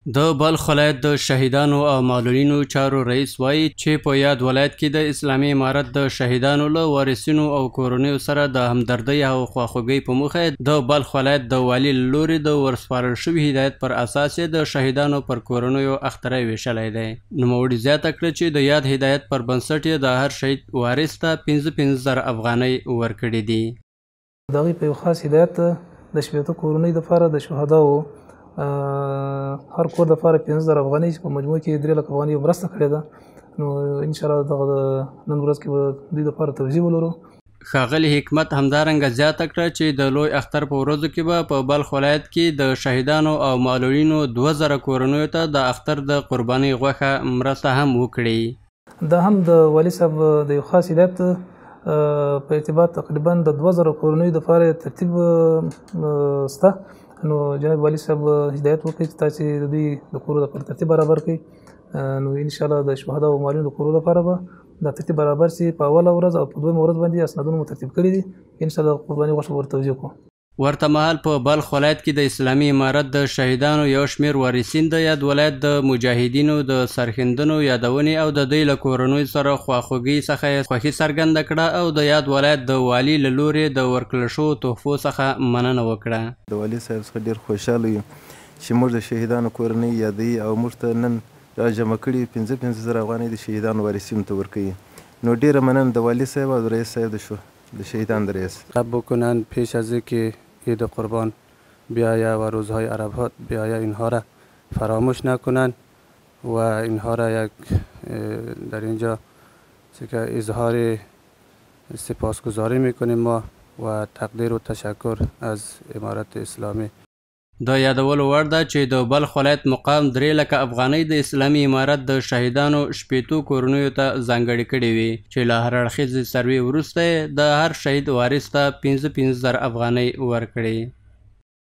د بلخ ولایت د شهیدانو او معلولینو چارو رئیس وایي چې په یاد ولایت کې د اسلامي امارت د شهیدانو له وارثینو او کورنیو سره د همدردۍ او خواخوږۍ په موخه د بلخ ولایت د والي له لوري د ورسپارل شوي هدایت پر اساس د شهیدانو پر کورنیو اخترۍ ویشلی دی. نوموړي زیاته کړه چې د یاد هدایت پر بنسټ د هر شهید وارث ته 15,000 افغانۍ ورکړي دي. د هغې په یو خاص هدایت د شپېتو کورنیو دپاره د شهداو هر کور دپاره 15,000 افغانۍ چې په مجموع کې 3 لک افغانۍ مرسته کړې ده. نو انشاءالله دغه نن ورځ کې به دوی دپاره توضیح ولرو. ښاغلي حکمت همدارنګه زیاته کړه چې د لوی اختر په ورځو کې به په بلخ ولایت کې د شهیدانو او معلولینو 2000 کورنیو ته د اختر د قربانۍ غوښه مرسته هم وکړي. دا هم د والي صاحب د یو خاص هدایت په ارتباط تقریبا د 2000 کورنیو دپاره ترتیب سته. نو جناب والي صاحب هدایت وکړي چې تاسې د دوی د کورو دپاره ترتیب برابر کړئ. نو انشاءالله د شهداو او معلولینو د کورو دپاره به دا ترتیب برابر شي. په اوله ورځ او په دویمه ورځ باندې اسنادونه مو ترتیب کړي دي. انشاءالله قرباني غوښه به ورته توزیع کوو. ورته مهال په بلخ ولایت کې د اسلامي امارت د شهیدانو یو شمېر وارثین د یاد ولایت د مجاهدینو د سرښندنو یادونې او د دوی له کورنیو سره خواخوږۍ څخه یې خوښي څرګنده کړه او د یاد ولایت د والي له لورې د ورکړل شوو تحفو څخه مننه وکړه. د والي صاحب څخه ډېر خوشحاله یو چې موږ د شهیدانو کورنۍ یادوي او موږ ته نن راجمع کړي 15,000 افغانۍ د شهیدانو وارثینو ته ورکوي. نو ډېره مننه د والي صاحب او د رئیس صاحب د شهیدان د رئیس بکنن پیش از اینکه عید قربان بیایه و روزهای عرفات بیایه اینها را فراموش نکنند و اینها را یک در اینجا اظهار سپاسگزاری میکنیم ما و تقدیر و تشکر از امارت اسلامی. د یادولو وړ ده چې د بلخ ولایت مقام 3 لکه افغانۍ د اسلامي امارت د شهیدانو 15 کورنیو ته ځانګړې کړې وي چې له هر اړخیزې سروې وروسته د هر شهید وارث ته 15,000 افغانۍ ورکړي.